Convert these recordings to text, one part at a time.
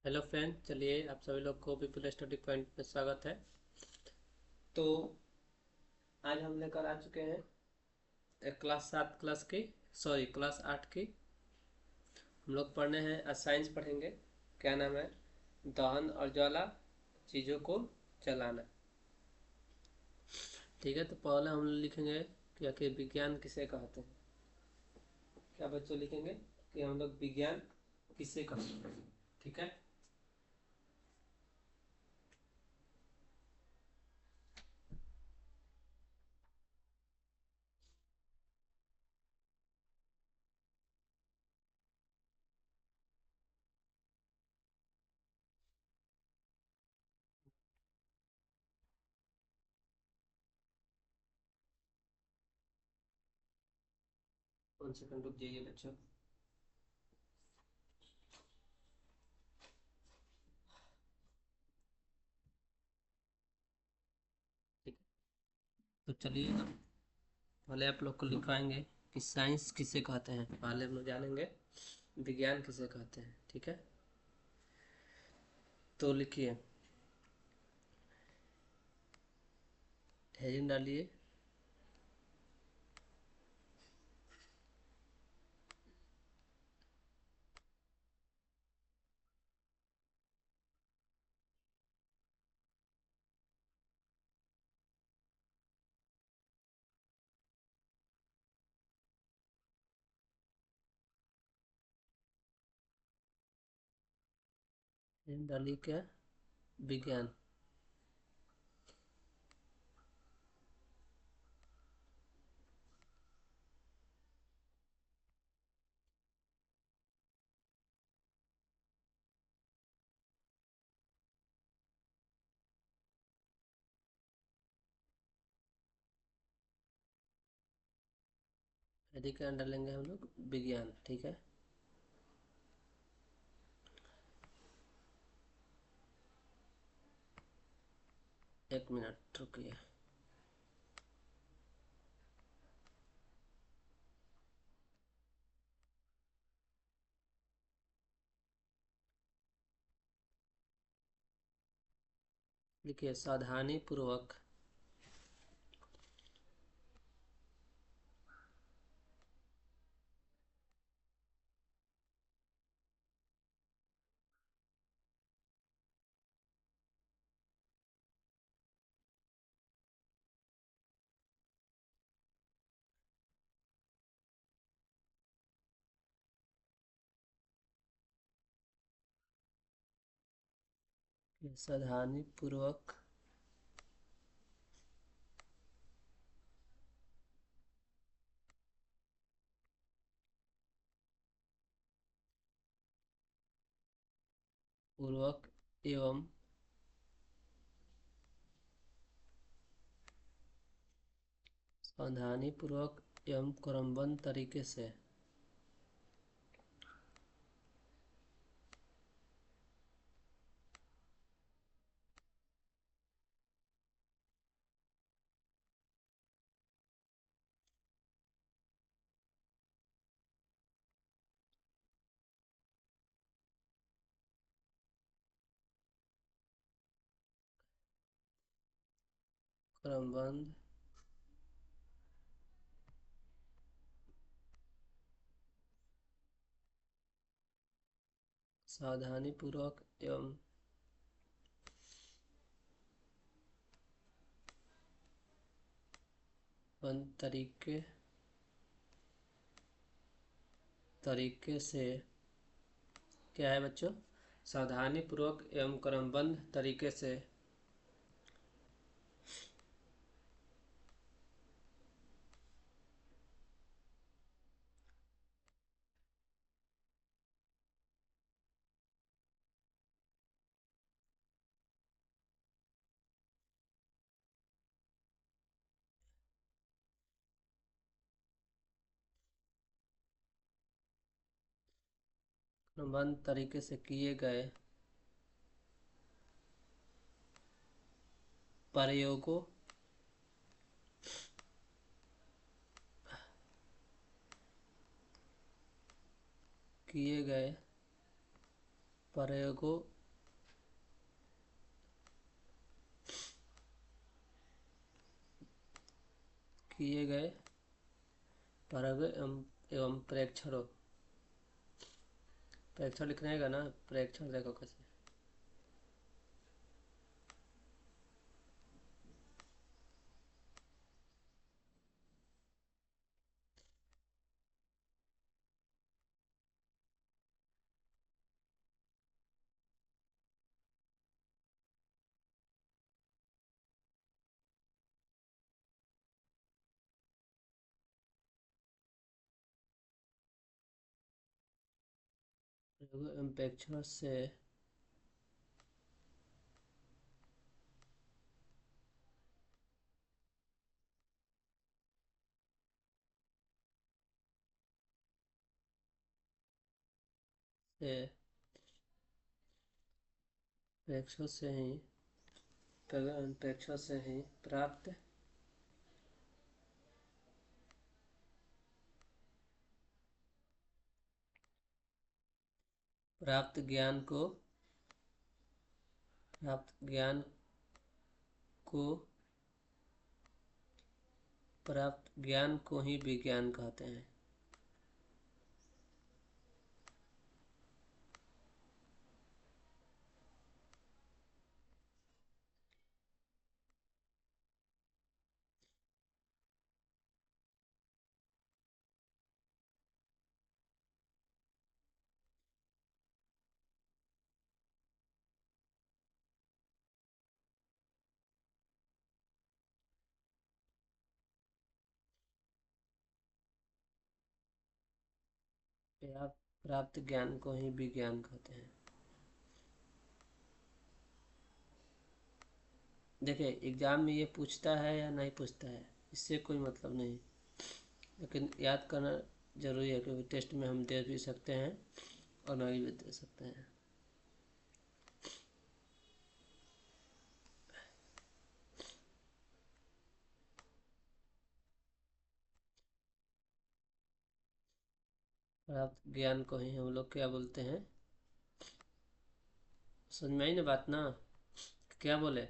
Hello friend, चलिए आप सभी लोग को पीपल स्टडी पॉइंट में स्वागत है। तो आज हम लेकर आ चुके हैं क्लास 7 क्लास की, सॉरी क्लास 8 की। हम लोग पढ़ने हैं, साइंस पढ़ेंगे। क्या नाम है? दहन और ज्वाला, चीज़ों को जलाना। ठीक है, तो पहले हम लोग लिखेंगे कि आखिर विज्ञान किसे कहते हैं। क्या बच्चों लिखेंगे कि हम लोग विज्ञान किसे कहते हैं। ठीक है। 1 सेकंड रुक जाइए बच्चों। ठीक है, तो चलिए पहले आप लोग को लिखवाएंगे कि साइंस किसे कहते हैं। पहले हम लोग जानेंगे विज्ञान किसे कहते हैं। ठीक है, तो लिखिए, हेडिंग डालिए। हेडिंग डालिए क्या? विज्ञान। हेडिंग क्या डालेंगे हम लोग? विज्ञान। ठीक है, 1 मिनट रुकिए। लिखिए, सावधानी पूर्वक सावधानी पूर्वक पूर्वक एवं सावधानी पूर्वक एवं क्रमबद्ध तरीके से क्रमबद्ध सावधानी पूर्वक एवं बंद तरीके से। क्या है बच्चों? सावधानी पूर्वक एवं क्रमबद्ध तरीके से क्रमबद्ध तरीके से किए गए प्रयोगों किए गए प्रयोगों किए गए प्रयोग एवं प्रेक्षणों, प्रेक्षण लिखना है ना, प्रेक्षण देखो कैसे। प्रयोगों एवं प्रेक्षणों से प्रेक्षण से ही प्रयोगों एवं प्रेक्षणों से ही प्राप्त ज्ञान को को प्राप्त ज्ञान को ही विज्ञान कहते हैं। प्राप्त ज्ञान को ही विज्ञान कहते हैं। देखिए एग्जाम में ये पूछता है या नहीं पूछता है, इससे कोई मतलब नहीं, लेकिन याद करना जरूरी है, क्योंकि टेस्ट में हम दे भी सकते हैं और नहीं भी दे सकते हैं। प्राप्त ज्ञान को ही हम लोग क्या बोलते हैं, समझ में आई ना बात ना, क्या बोले।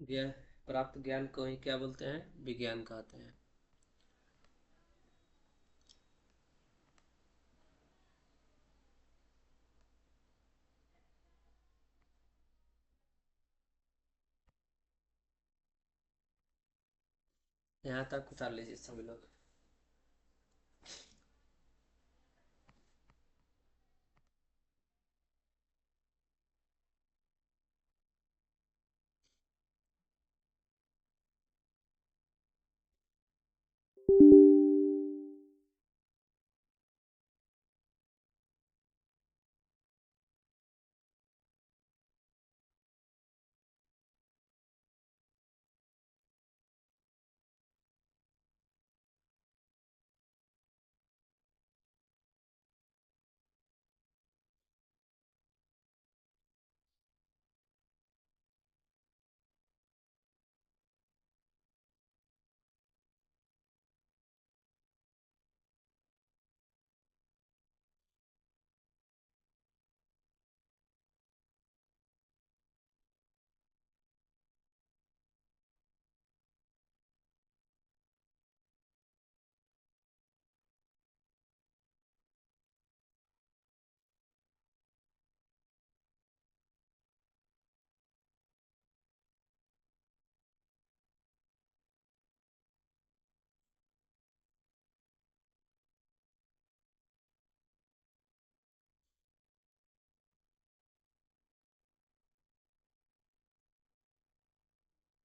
ज्ञान, प्राप्त ज्ञान को ही क्या बोलते हैं, विज्ञान कहते हैं। यहाँ तक उतार लीजिए सभी लोग।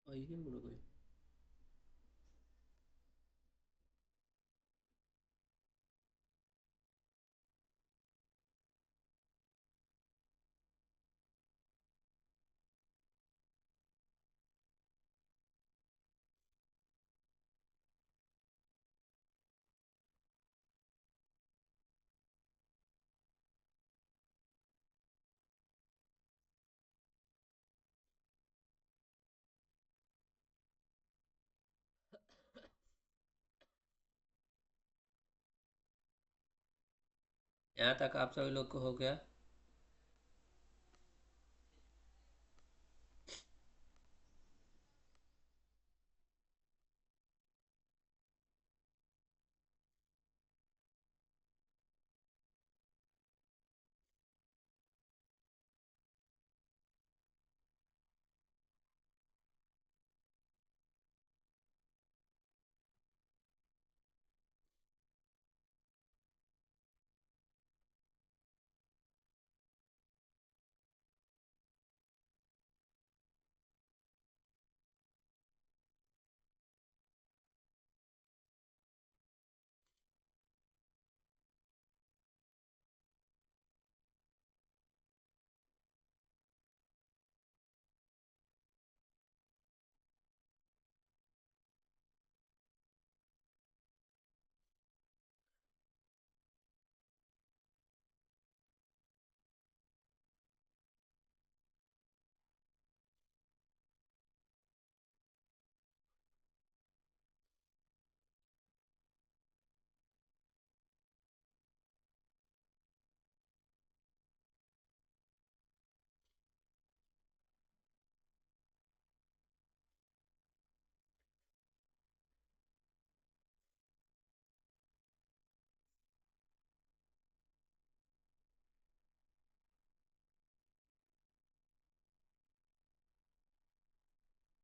और ये मुड़ गई। यहाँ तक आप सभी लोग को हो गया।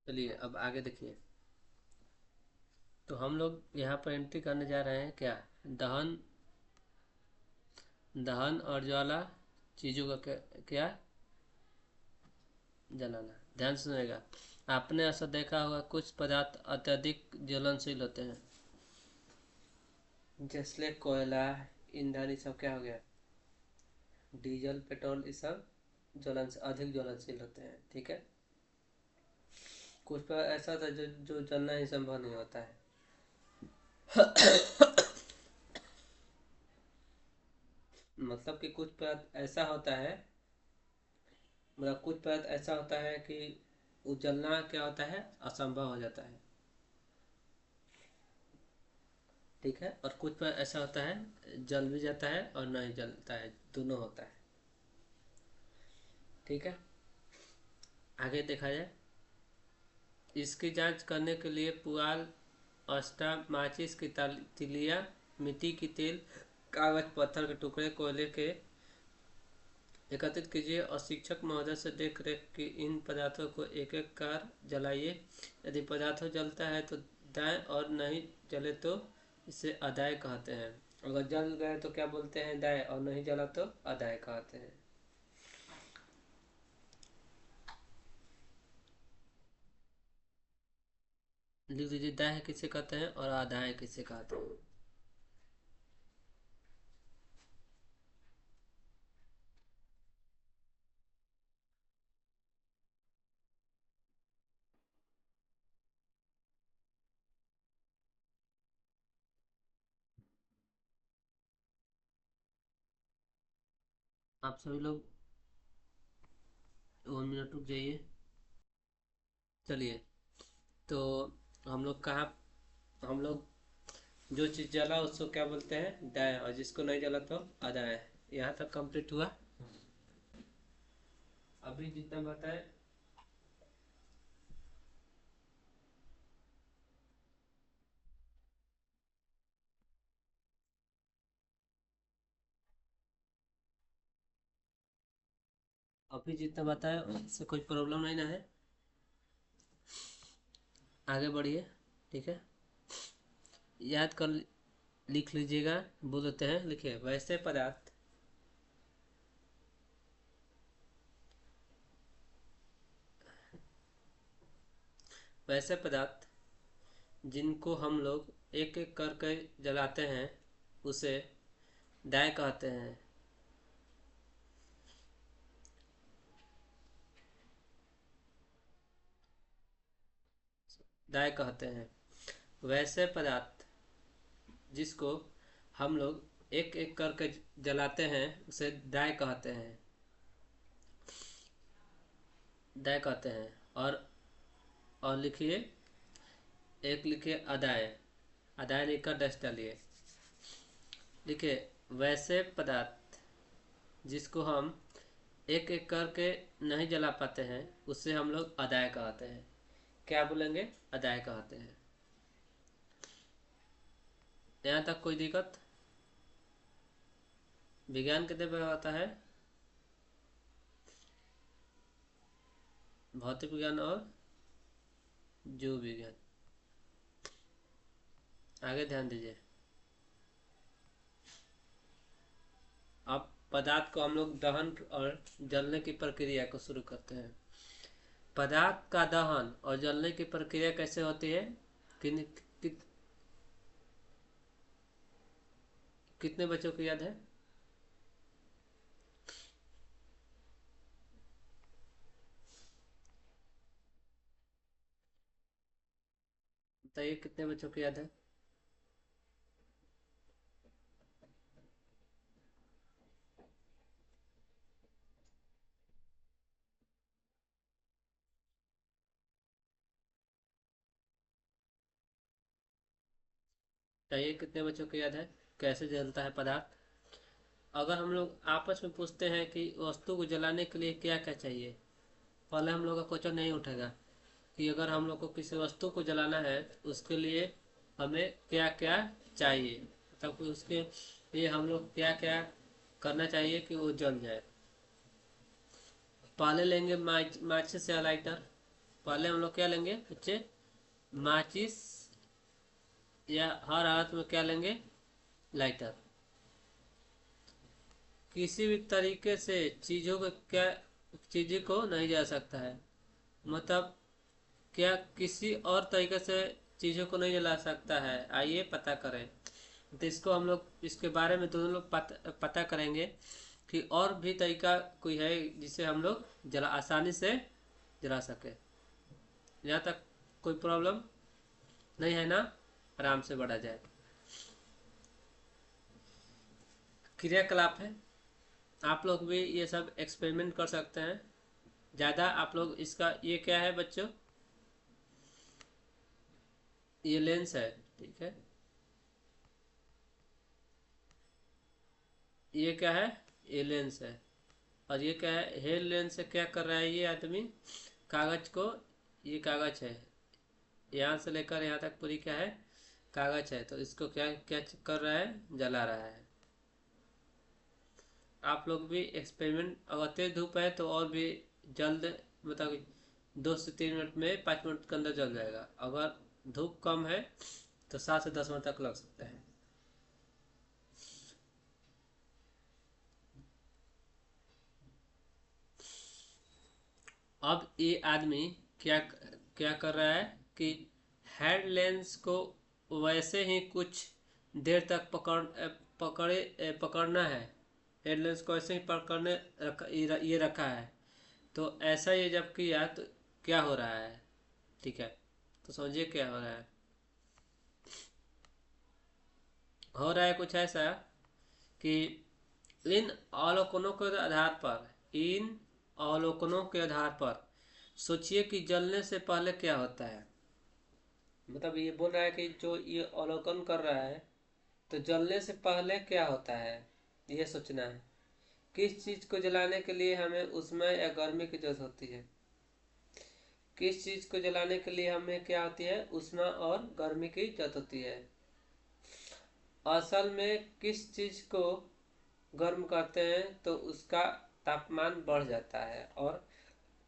चलिए अब आगे देखिए। तो हम लोग यहाँ पर एंट्री करने जा रहे हैं क्या, दहन, दहन और ज्वाला चीज़ों का क्या जलाना। ध्यान सुनेगा। आपने ऐसा देखा होगा कुछ पदार्थ अत्यधिक ज्वलनशील होते हैं, जैसे कोयला, ईंधन, ये सब क्या हो गया, डीजल, पेट्रोल, ये सब ज्वलन अधिक ज्वलनशील होते हैं। ठीक है। कुछ पर ऐसा होता है जो जलना ही संभव नहीं होता है। मतलब कि कुछ पदार्थ ऐसा होता है, मतलब कुछ पदार्थ ऐसा होता है कि जलना क्या होता है, असंभव हो जाता है। ठीक है। और कुछ पदार्थ ऐसा होता है जल भी जाता है और नहीं जलता है, दोनों होता है। ठीक है। आगे देखा जाए। इसकी जांच करने के लिए पुआल, अस्टा, माचिस की तिलिया, मिट्टी की तेल, कागज, पत्थर के टुकड़े, कोयले के एकत्रित कीजिए और शिक्षक महोदय से देख रेख की इन पदार्थों को एक एक कर जलाइए। यदि पदार्थों जलता है तो दाएं और नहीं जले तो इसे अदाय कहते हैं। अगर जल गए तो क्या बोलते हैं, दाएं, और नहीं जला तो अदाय कहते हैं। लिख दीजिए दाएं किसे कहते हैं और अदाय किसे कहते हैं। आप सभी लोग 1 मिनट रुक जाइए। चलिए। तो हम लोग कहाँ, हम लोग जो चीज़ जला उसको क्या बोलते हैं, दाएं, और जिसको नहीं जला तो अदाएं। यहाँ तक कंप्लीट हुआ। अभी जितना बताए, अभी जितना बताया उससे कोई प्रॉब्लम नहीं ना है। आगे बढ़िए। ठीक है। याद कर, लिख लीजिएगा। बोल देते हैं, लिखिए। वैसे पदार्थ जिनको हम लोग एक एक करके जलाते हैं उसे डाय कहते हैं। डाय कहते हैं। वैसे पदार्थ जिसको हम लोग एक एक करके जलाते हैं उसे डाय कहते हैं, डाय कहते हैं। और लिखिए, एक लिखिए अदाय, अदाय लिखकर डैश डालिए। लिखिए वैसे पदार्थ जिसको हम एक एक करके नहीं जला पाते हैं, उससे हम लोग अदाय कहते हैं। क्या बोलेंगे? अदाय कहते हैं। यहाँ तक कोई दिक्कत? विज्ञान कितने पे आता है? भौतिक विज्ञान और जीव विज्ञान। आगे ध्यान दीजिए। अब पदार्थ को हम लोग दहन और जलने की प्रक्रिया को शुरू करते हैं। पदार्थ का दहन और जलने की प्रक्रिया कैसे होती है? किन कितने बच्चों को याद है? बताइए, कितने बच्चों को याद है? बताइए, कितने बच्चों को याद है कैसे जलता है पदार्थ? अगर हम लोग आपस में पूछते हैं कि वस्तु को जलाने के लिए क्या क्या चाहिए, पहले हम लोग का क्वेश्चन नहीं उठेगा कि अगर हम लोग को किसी वस्तु को जलाना है तो उसके लिए हमें क्या क्या चाहिए, मतलब कि उसके लिए हम लोग क्या क्या करना चाहिए कि वो जल जाए। पहले लेंगे माचिस या लाइटर। पहले हम लोग क्या लेंगे बच्चे? माचिस, या हर हालत में क्या लेंगे? लाइटर। किसी भी तरीके से चीज़ों को क्या चीज़ों को नहीं जा सकता है, मतलब क्या किसी और तरीके से चीज़ों को नहीं जला सकता है? आइए पता करें। तो इसको हम लोग इसके बारे में दोनों लोग पता करेंगे कि और भी तरीका कोई है जिसे हम लोग जला आसानी से जला सके। यहाँ तक कोई प्रॉब्लम नहीं है ना? आराम से बढ़ा जाए। क्रियाकलाप है, आप लोग भी ये सब एक्सपेरिमेंट कर सकते हैं। ज़्यादा आप लोग इसका, ये क्या है बच्चों? ये लेंस है, ठीक है। ये क्या है? ये लेंस है। और ये क्या है? हेल लेंस से क्या कर रहा है ये आदमी? कागज को, ये कागज है, यहाँ से लेकर यहाँ तक पूरी क्या है? कागज है। तो इसको क्या क्या कर रहा है? जला रहा है। आप लोग भी एक्सपेरिमेंट, अगर तेज धूप है तो और भी जल्द, मतलब 2 से 3 मिनट में 5 मिनट के अंदर जल जाएगा। अगर धूप कम है तो 7 से 10 मिनट तक लग सकता है। अब ये आदमी क्या क्या कर रहा है कि हेड लेंस को वैसे ही कुछ देर तक पकड़ना है। हेड लेंस को ऐसे ही पकड़ने ये रखा है। तो ऐसा ये जब किया तो क्या हो रहा है? ठीक है, तो समझिए क्या हो रहा है। हो रहा है कुछ ऐसा कि इन अवलोकनों के आधार पर, इन अवलोकनों के आधार पर सोचिए कि जलने से पहले क्या होता है। मतलब ये बोल रहा है कि जो ये अवलोकन कर रहा है, तो जलने से पहले क्या होता है ये सोचना है। किस चीज को जलाने के लिए हमें उष्मा या गर्मी की जरूरत होती है? किस चीज को जलाने के लिए हमें क्या होती है? उष्मा और गर्मी की जरूरत होती है। असल में किस चीज को गर्म करते हैं तो उसका तापमान बढ़ जाता है, और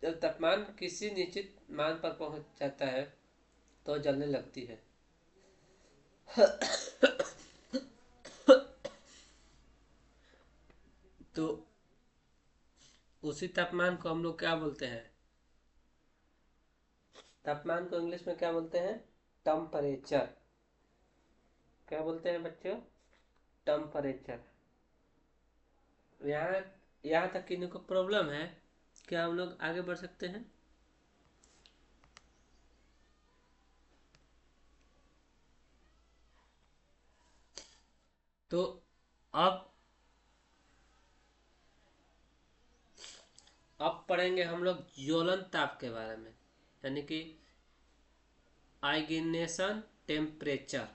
जब तापमान किसी निश्चित मान पर पहुंच जाता है तो जलने लगती है। तो उसी तापमान को हम लोग क्या बोलते हैं? तापमान को इंग्लिश में क्या बोलते हैं? टेम्परेचर। क्या बोलते हैं बच्चों? टेम्परेचर। यहाँ यहाँ तक किन्हीं को प्रॉब्लम है? क्या हम लोग आगे बढ़ सकते हैं? तो अब पढ़ेंगे हम लोग ज्वलन ताप के बारे में, यानी कि आइग्निशन टेम्परेचर।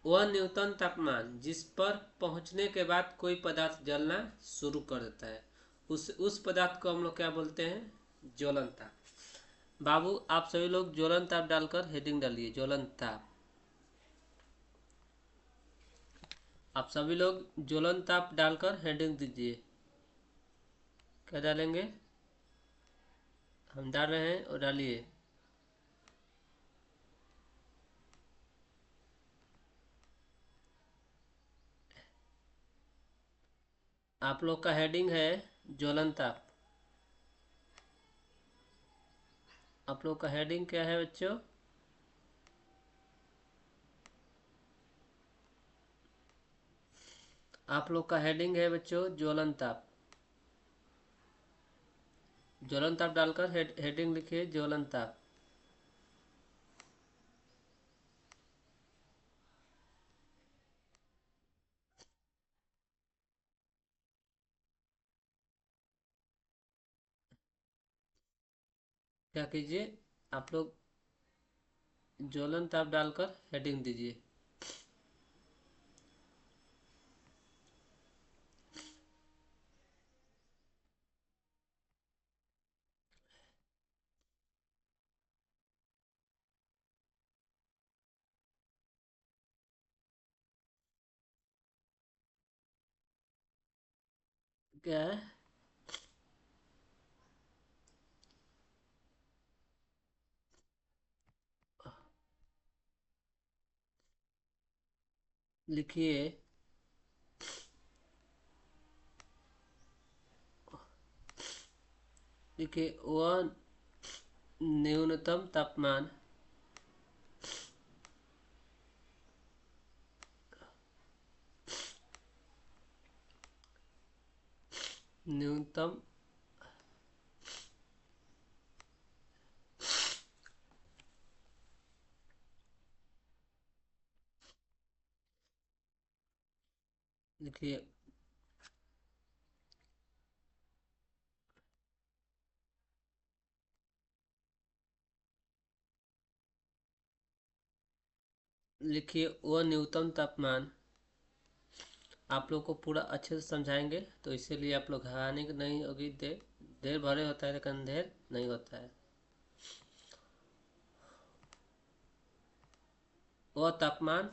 वह न्यूनतम तापमान जिस पर पहुंचने के बाद कोई पदार्थ जलना शुरू कर देता है, उस पदार्थ को हम लोग क्या बोलते हैं? ज्वलन ताप। बाबू आप सभी लोग ज्वलन ताप डालकर हेडिंग डालिए, ज्वलन ताप। आप सभी लोग ज्वलन ताप डालकर हेडिंग दीजिए। क्या डालेंगे? हम डाल रहे हैं और डालिए। आप लोग का हेडिंग है ज्वलन ताप। आप लोग का हेडिंग क्या है बच्चों? आप लोग का हेडिंग है बच्चों ज्वलन ताप। ज्वलन ताप डालकर हेडिंग लिखिए, ज्वलन ताप। क्या कीजिए आप लोग? ज्वलन ताप डालकर हेडिंग दीजिए। क्या है? लिखिए। लिखिए वह न्यूनतम तापमान न्यूनतम लिखिए लिखिए वह न्यूनतम तापमान। आप लोग को पूरा अच्छे से समझाएंगे तो इसीलिए आप लोग घबराने की नहीं होगी। देर देर भरे होता है लेकिन अंधेर नहीं होता है। वह तापमान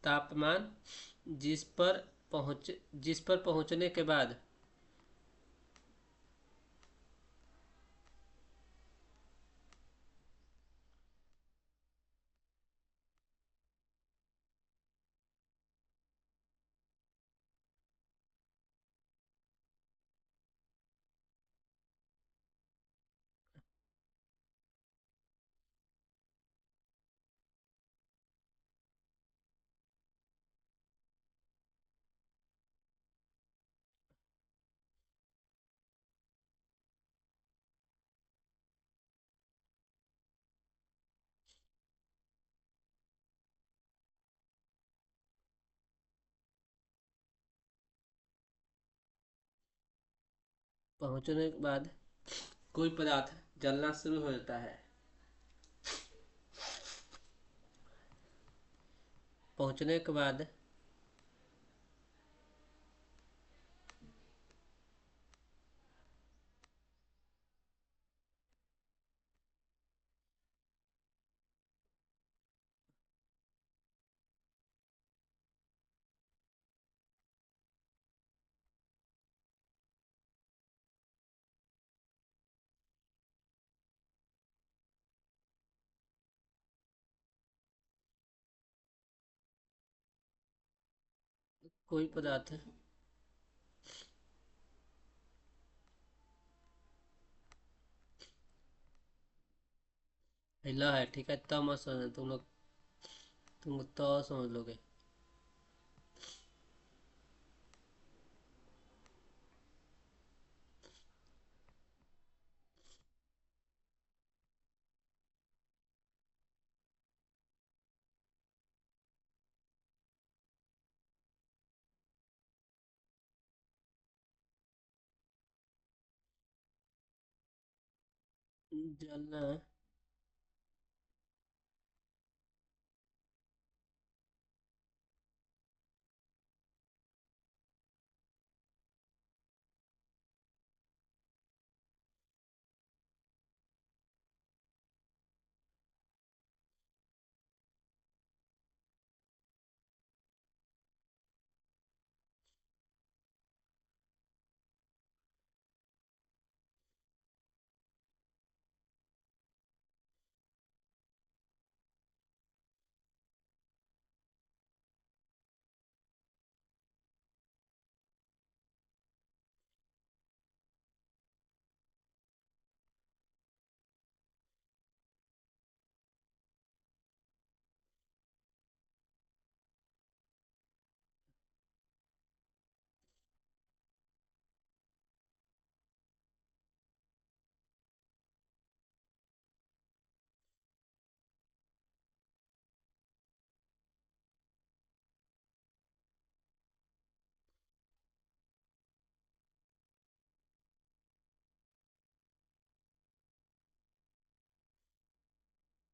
तापमान जिस पर पहुंचने के बाद पहुंचने के बाद कोई पदार्थ जलना शुरू हो जाता है। पहुंचने के बाद कोई पदार्थ हिला है, ठीक है, तब मत समझना तुम लोग। तुम तो समझ लोगे। जलना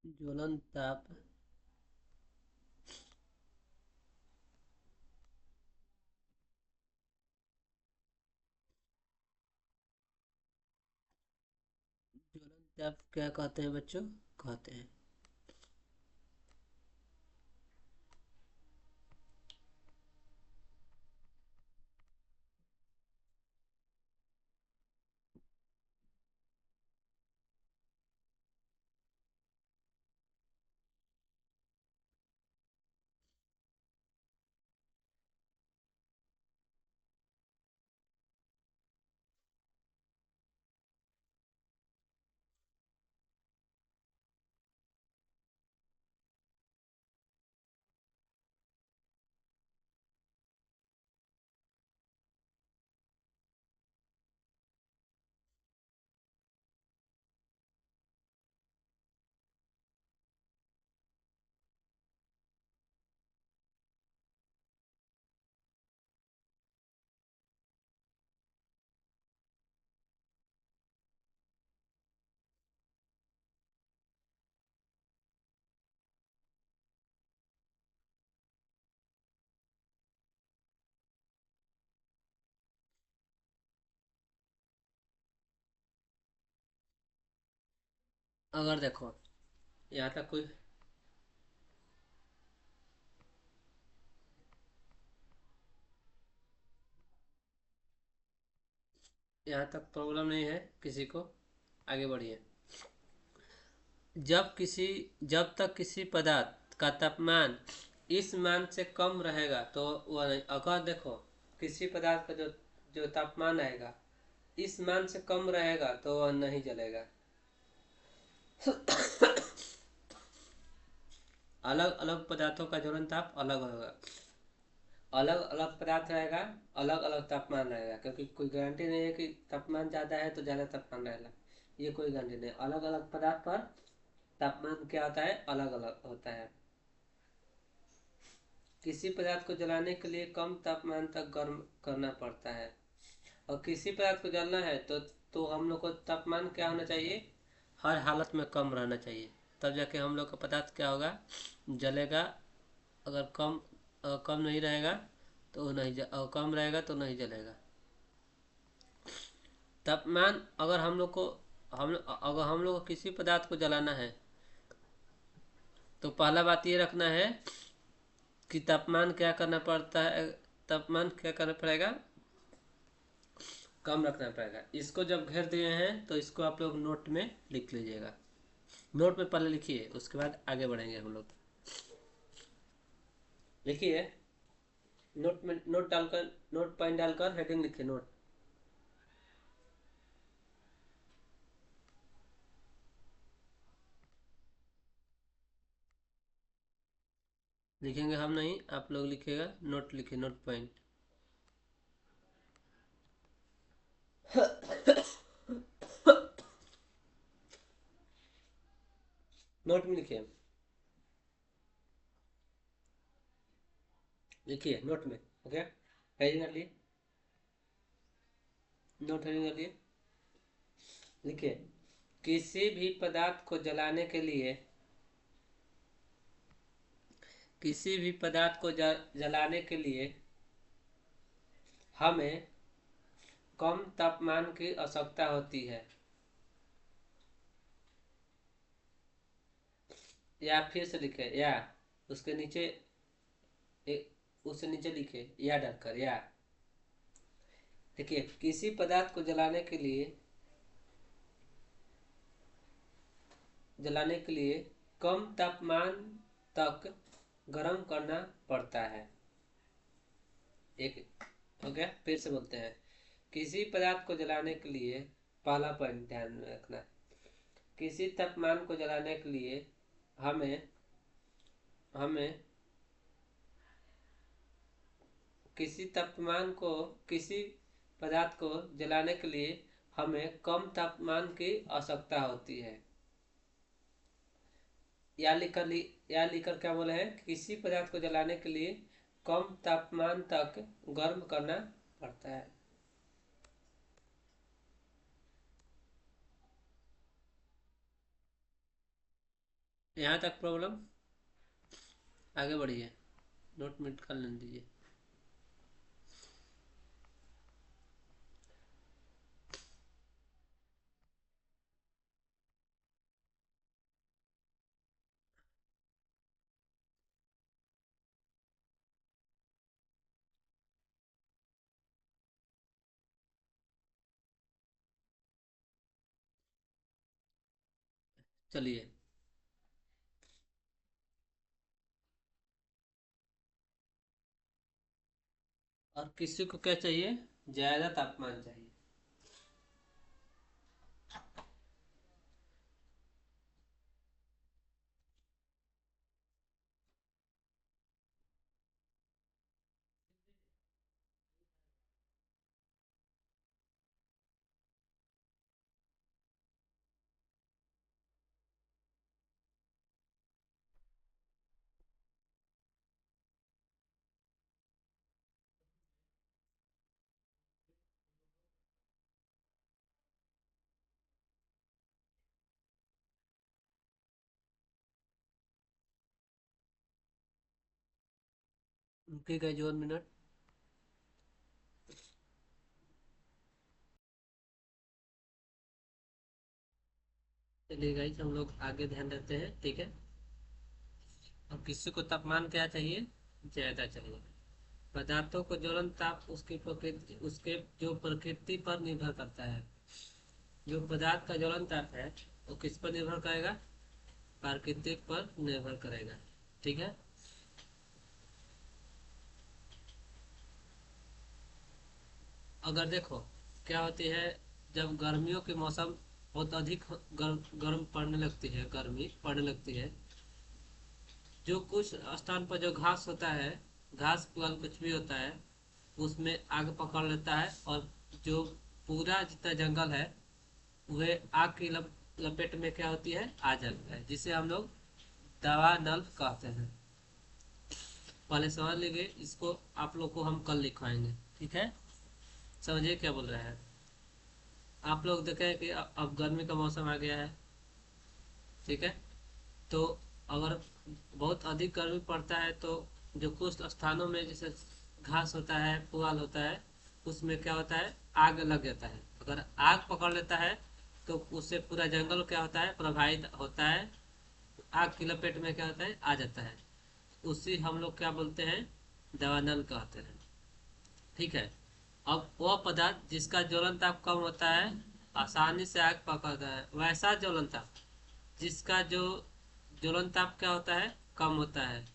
ज्वलन ताप ज्वलन ताप क्या कहते हैं बच्चों? कहते हैं अगर देखो यहाँ तक कोई यहाँ तक प्रॉब्लम नहीं है किसी को, आगे बढ़िए। जब तक किसी पदार्थ का तापमान इस मान से कम रहेगा तो वह नहीं। अगर देखो किसी पदार्थ का जो जो तापमान आएगा इस मान से कम रहेगा तो वह नहीं जलेगा। अलग अलग पदार्थों का ज्वलन ताप अलग होगा, अलग अलग पदार्थ रहेगा, अलग अलग तापमान रहेगा, क्योंकि कोई गारंटी नहीं है कि तापमान ज़्यादा है तो ज़्यादा तापमान रहेगा, ये कोई गारंटी नहीं। अलग अलग पदार्थ पर तापमान क्या होता है, अलग अलग होता है। किसी पदार्थ को जलाने के लिए कम तापमान तक गर्म करना पड़ता है, और किसी पदार्थ को जलना है तो हम लोग को तापमान क्या होना चाहिए, हर हालत में कम रहना चाहिए, तब जाके हम लोग का पदार्थ क्या होगा, जलेगा। अगर कम नहीं रहेगा तो नहीं कम रहेगा तो नहीं जलेगा। तापमान अगर हम लोग को अगर हम लोग को किसी पदार्थ को जलाना है तो पहला बात ये रखना है कि तापमान क्या करना पड़ता है, तापमान क्या करना पड़ेगा, कम रखना पड़ेगा। इसको जब घेर दिए हैं तो इसको आप लोग नोट में लिख लीजिएगा, नोट में पहले लिखिए, उसके बाद आगे बढ़ेंगे हम लोग। लिखिए, नोट में नोट डालकर, नोट पॉइंट डालकर हेडिंग लिखिए, नोट। लिखेंगे हम नहीं, आप लोग लिखिएगा, नोट लिखिए, नोट पॉइंट। नोट में लिखिए, लिखिए नोट में। ओके, हेडिंग कर लिए, नोट हेडिंग कर लिए। लिखिए, किसी भी पदार्थ को जलाने के लिए, किसी भी पदार्थ को जलाने के लिए हमें कम तापमान की आवश्यकता होती है। या फिर से लिखे, या उसके नीचे उससे नीचे लिखे या डालकर, या देखिए, किसी पदार्थ को जलाने के लिए कम तापमान तक गर्म करना पड़ता है। एक हो गया, फिर से बोलते हैं, किसी पदार्थ को जलाने के लिए, पहला पॉइंट ध्यान में रखना, किसी तापमान को जलाने के लिए हमें हमें किसी तापमान को किसी पदार्थ को जलाने के लिए हमें कम तापमान की आवश्यकता होती है। या लिखकर क्या बोले हैं, किसी पदार्थ को जलाने के लिए कम तापमान तक गर्म करना पड़ता है। यहाँ तक प्रॉब्लम, आगे बढ़िए, नोट मिट कर लेने दीजिए। चलिए, और किसी को क्या चाहिए, ज्यादा तापमान चाहिए। रुकिएगा जो 1 मिनट। चलिए गाइस, हम लोग आगे ध्यान देते हैं, ठीक है। और किसी को तापमान क्या चाहिए, ज्यादा चाहिए। पदार्थों को ज्वलन ताप उसकी प्रकृति, उसके जो प्रकृति पर निर्भर करता है। जो पदार्थ का ज्वलन ताप है वो किस पर निर्भर करेगा, प्राकृतिक पर निर्भर करेगा, ठीक है। अगर देखो क्या होती है, जब गर्मियों के मौसम बहुत अधिक गर्म पड़ने लगती है, गर्मी पड़ने लगती है, जो कुछ स्थान पर जो घास होता है, घास पुआल कुछ भी होता है, उसमें आग पकड़ लेता है, और जो पूरा जितना जंगल है वह आग की लपेट में क्या होती है, आ जाता है, जिसे हम लोग दवा नल कहते हैं। पहले समझ लीजिए, इसको आप लोग को हम कल लिखवाएंगे, ठीक है। समझिए क्या बोल रहे हैं। आप लोग देखें कि अब गर्मी का मौसम आ गया है, ठीक है। तो अगर बहुत अधिक गर्मी पड़ता है तो जो कुछ स्थानों में जैसे घास होता है, पुआल होता है, उसमें क्या होता है, आग लग जाता है। अगर आग पकड़ लेता है तो उससे पूरा जंगल क्या होता है, प्रभावित होता है, आग की लपेट में क्या होता है, आ जाता है। उसी हम लोग क्या बोलते हैं, दावानल कहते हैं, ठीक है। अब वह पदार्थ जिसका ज्वलन ताप कम होता है आसानी से आग पकड़ता है, वैसा ज्वलन ताप जिसका जो ज्वलन ताप क्या होता है, कम होता है,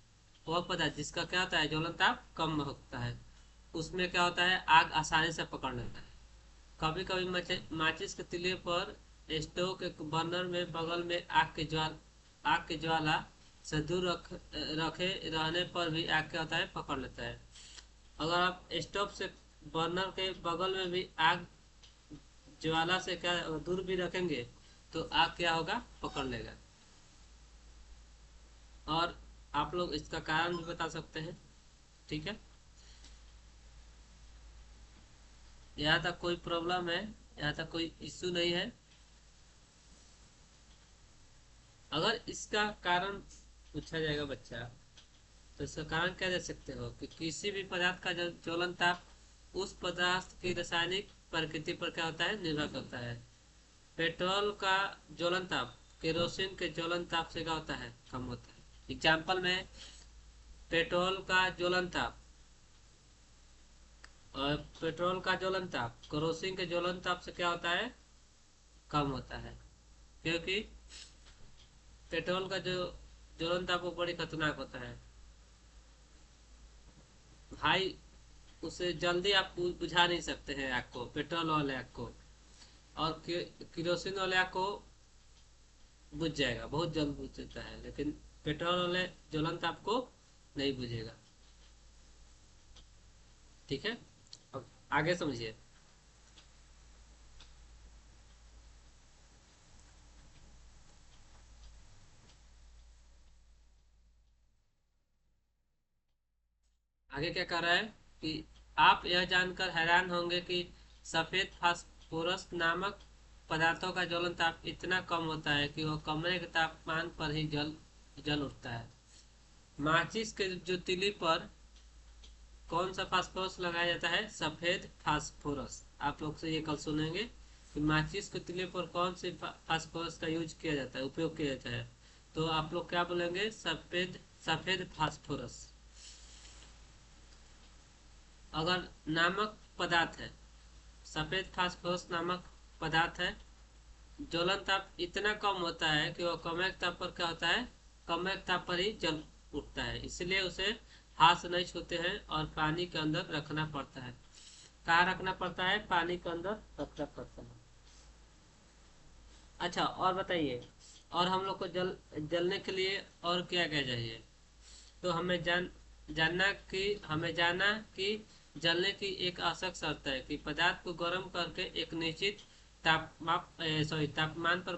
वह पदार्थ जिसका क्या होता है, ज्वलन ताप कम होता है, उसमें क्या होता है, आग आसानी से पकड़ लेता है। कभी कभी माचिस के तीली पर स्टोव के बर्नर में बगल में आग की ज्वाला से दूर रखे रहने पर भी आग क्या होता है, पकड़ लेता है। अगर आप स्टोव से बर्नर के बगल में भी आग ज्वाला से क्या दूर भी रखेंगे तो आग क्या होगा, पकड़ लेगा। और आप लोग इसका कारण भी बता सकते हैं, ठीक है। यहाँ तक कोई प्रॉब्लम है, यहाँ तक कोई इश्यू नहीं है। अगर इसका कारण पूछा जाएगा बच्चा, तो इसका कारण क्या दे सकते हो कि किसी भी पदार्थ का ज्वलन ताप उस पदार्थ की रासायनिक प्रकृति पर क्या होता है, निर्भर करता है। पेट्रोल का ज्वलन ताप केरोसिन के ज्वलन ताप से क्या होता है, कम होता है। एग्जाम्पल में, पेट्रोल का ज्वलन ताप और पेट्रोल का ज्वलन ताप केरोसिन के ज्वलन ताप से क्या होता है, कम होता है। क्योंकि पेट्रोल का जो ज्वलन ताप वो बड़ी खतरनाक होता है भाई, उसे जल्दी आप बुझा नहीं सकते हैं आग को, पेट्रोल वाले आग को। और केरोसिन वाले आग को बुझ जाएगा, बहुत जल्द बुझ जाता है, लेकिन पेट्रोल वाले ज्वलन ताप को नहीं बुझेगा, ठीक है। अब आगे समझिए। आगे क्या कर रहा है कि आप यह जानकर हैरान होंगे कि सफेद फास्फोरस नामक पदार्थों का ज्वलन ताप इतना कम होता है कि वह कमरे के तापमान पर ही जल जल उठता है। माचिस के जो तिली पर कौन सा फास्फोरस लगाया जाता है? सफेद फास्फोरस। आप लोग से ये कल सुनेंगे कि माचिस के तिली पर कौन से फास्फोरस का यूज किया जाता है, उपयोग किया जाता है। तो आप लोग क्या बोलेंगे? सफेद सफेद फास्फोरस। अगर नामक पदार्थ है, सफेद फास्फोरस नामक पदार्थ है, ज्वलन ताप इतना कम होता है कि वह कम ताप पर क्या होता है? कम ताप पर ही जल उठता है, इसलिए उसे हाथ से नहीं छूते हैं और पानी के अंदर रखना पड़ता है। कहाँ रखना पड़ता है? पानी के अंदर रखना पड़ता है। अच्छा, और बताइए, और हम लोग को जलने के लिए और क्या क्या चाहिए? तो हमें जाना कि जलने की एक आवश्यक शर्त है कि पदार्थ को गर्म करके एक निश्चित तापमान पर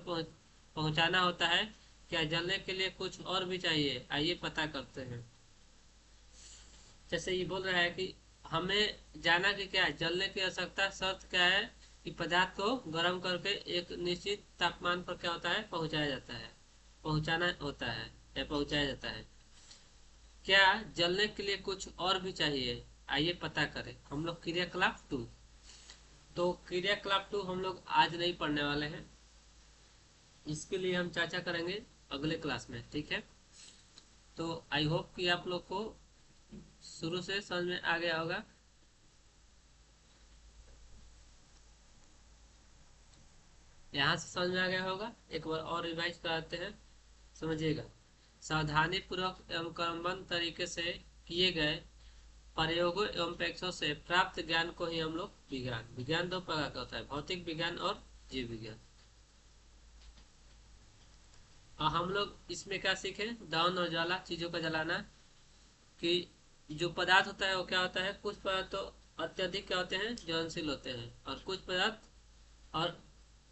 पहुंचाना होता है। क्या जलने के लिए कुछ और भी चाहिए? आइए पता करते हैं। जैसे ये बोल रहा है कि हमें जाना कि क्या जलने की आवश्यकता शर्त क्या है? कि पदार्थ को गर्म करके एक निश्चित तापमान पर क्या होता है? पहुंचाया जाता है, पहुंचाना होता है या पहुंचाया जाता है। क्या जलने के लिए कुछ और भी चाहिए? आइए पता करें। हम लोग क्रियाकलाप 2, तो क्रियाकलाप 2 हम लोग आज नहीं पढ़ने वाले हैं, इसके लिए हम चर्चा करेंगे अगले क्लास में, ठीक है? तो आई होप कि आप लोग को शुरू से समझ में आ गया होगा। यहाँ से समझ में आ गया होगा। एक बार और रिवाइज कराते हैं, समझिएगा। सावधानी पूर्वक एवं क्रमबद्ध तरीके से किए गए प्रयोगों एवं परीक्षणों से प्राप्त ज्ञान को ही हम लोग विज्ञान दो प्रकार का होता है, भौतिक विज्ञान और जीव विज्ञान। और हम लोग इसमें क्या सीखे? दहन और ज्वाला, चीजों का जलाना। कि जो पदार्थ होता है वो क्या होता है? कुछ पदार्थ तो अत्यधिक क्या होते हैं? ज्वलनशील होते हैं, और कुछ पदार्थ, और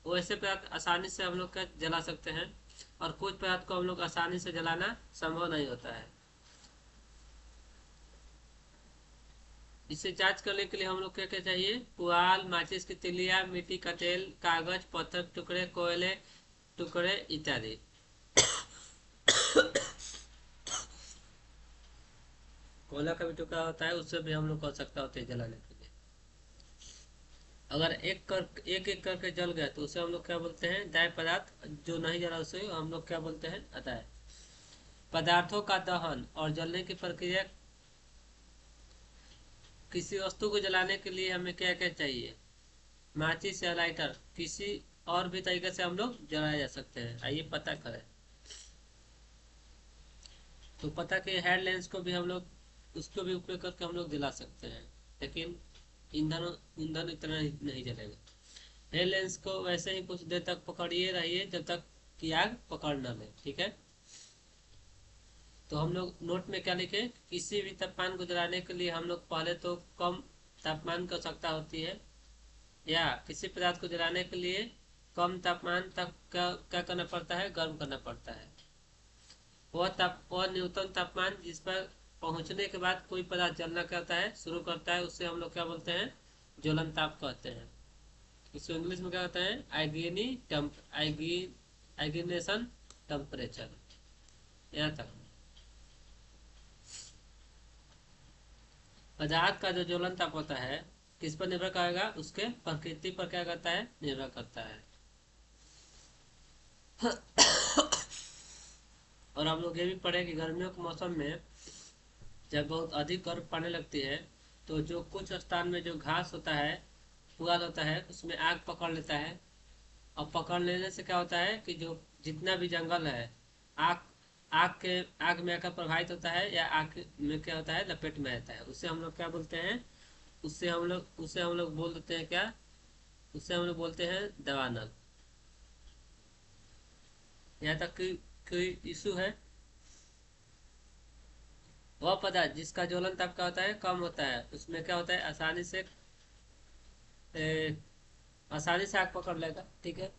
वैसे पदार्थ आसानी से हम लोग क्या जला सकते हैं, और कुछ पदार्थ को हम लोग आसानी से जलाना संभव नहीं होता है। इसे जांच करने के लिए हम लोग क्या क्या चाहिए? पुआल, माचिस की तिलिया, मिट्टी का तेल, कागज, पत्थर टुकड़े, कोयले टुकड़े इत्यादि। कोयला का भी टुकड़ा होता है, उससे भी हम लोग को आवश्यकता होती है जलाने के लिए। अगर एक एक करके जल गया तो उसे हम लोग क्या बोलते हैं? दाह्य पदार्थ। जो नहीं जला उसे हम लोग क्या बोलते हैं? अदाह्य पदार्थों का दहन और जलने की प्रक्रिया। किसी वस्तु को जलाने के लिए हमें क्या क्या चाहिए? माचिस या लाइटर। किसी और भी तरीके से हम लोग जलाया जा सकते हैं, आइए पता करें। तो पता कि हेड लेंस को भी हम लोग उसको भी उपयोग करके हम लोग जला सकते हैं, लेकिन ईंधन ईंधन इतना नहीं जलेगा। हेड लेंस को वैसे ही कुछ देर तक पकड़िए रहिए जब तक कि आग पकड़ ना ले, ठीक है? तो हम लोग नोट में क्या लिखे? किसी भी तापमान को जलाने के लिए हम लोग पहले तो कम तापमान की आवश्यकता होती है, या किसी पदार्थ को जलाने के लिए कम तापमान तक क्या करना पड़ता है? गर्म करना पड़ता है। वह न्यूनतम तापमान जिस पर पहुंचने के बाद कोई पदार्थ जलना करता है, शुरू करता है, उससे हम लोग क्या बोलते हैं? ज्वलन ताप कहते हैं। इसको इंग्लिश में क्या कहते हैं? आइग्निशन टेम्परेचर। यहाँ तक। पदार्थ का जो ज्वलन ताप होता है किस पर निर्भर करेगा? उसके प्रकृति पर क्या करता है? निर्भर करता है। और हम लोग ये भी पढ़े कि गर्मियों के मौसम में जब बहुत अधिक बर्फ पड़ने लगती है तो जो कुछ स्थान में जो घास होता है, पुआल होता है, उसमें आग पकड़ लेता है। और पकड़ लेने से क्या होता है कि जो जितना भी जंगल है, आग आग में आकर प्रभावित होता है, या आग में क्या होता है? लपेट में रहता है। उससे हम लोग क्या बोलते हैं? उससे हम लोग बोल देते हैं क्या? उससे हम लोग बोलते हैं दावानल। यहाँ तक कि कोई इशू है? वह पदार्थ जिसका ज्वलन ताप क्या होता है? कम होता है, उसमें क्या होता है? आसानी से आग पकड़ लेगा, ठीक है?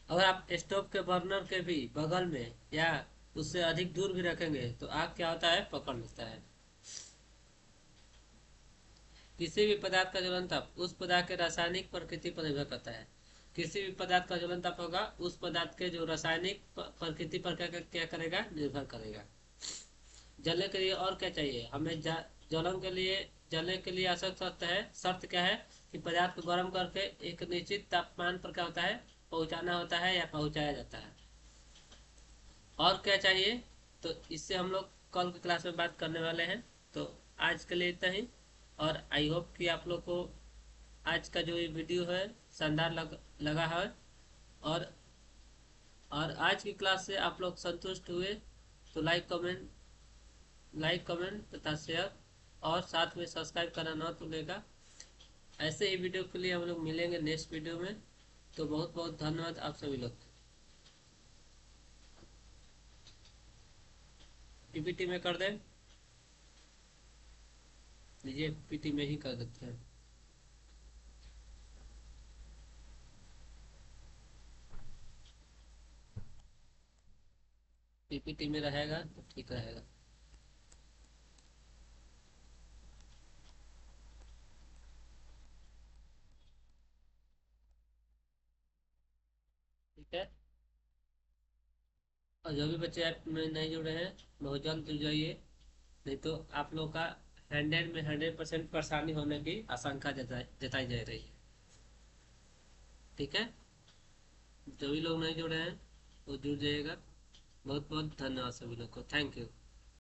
अगर आप स्टोव के बर्नर के भी बगल में या उससे अधिक दूर भी रखेंगे तो आग क्या होता है? पकड़ लेता है। किसी भी पदार्थ का ज्वलन ताप उस पदार्थ के रासायनिक प्रकृति पर निर्भर करता है। किसी भी पदार्थ का ज्वलन ताप होगा उस पदार्थ के जो रासायनिक प्रकृति पर क्या करेगा, निर्भर करेगा। जलने के लिए और क्या चाहिए हमें, ज्वलन के लिए, जलने के लिए आवश्यक शर्त है, शर्त क्या है कि पदार्थ को गर्म करके एक निश्चित तापमान पर क्या होता है, पहुंचाना होता है या पहुंचाया जाता है। और क्या चाहिए, तो इससे हम लोग कल की क्लास में बात करने वाले हैं। तो आज के लिए इतना ही, और आई होप कि आप लोग को आज का जो ये वीडियो है शानदार लगा है, और आज की क्लास से आप लोग संतुष्ट हुए तो लाइक कमेंट तथा शेयर, और साथ में सब्सक्राइब करना ना भूलेगा। ऐसे ही वीडियो के लिए हम लोग मिलेंगे नेक्स्ट वीडियो में। तो बहुत बहुत धन्यवाद आप सभी लोग। पीपीटी में कर दें, लीजिए पीपीटी में ही कर देते हैं। पीपीटी में रहेगा तो ठीक रहेगा। ठीक है, और जो भी बच्चे ऐप में नहीं जुड़े हैं बहुत जल्द जुड़ जाइए, नहीं तो आप लोग का 100% परेशानी होने की आशंका जताई जा रही है। ठीक है, जो भी लोग नहीं जुड़े हैं वो जुड़ जाइएगा। बहुत बहुत धन्यवाद सभी लोग को, थैंक यू।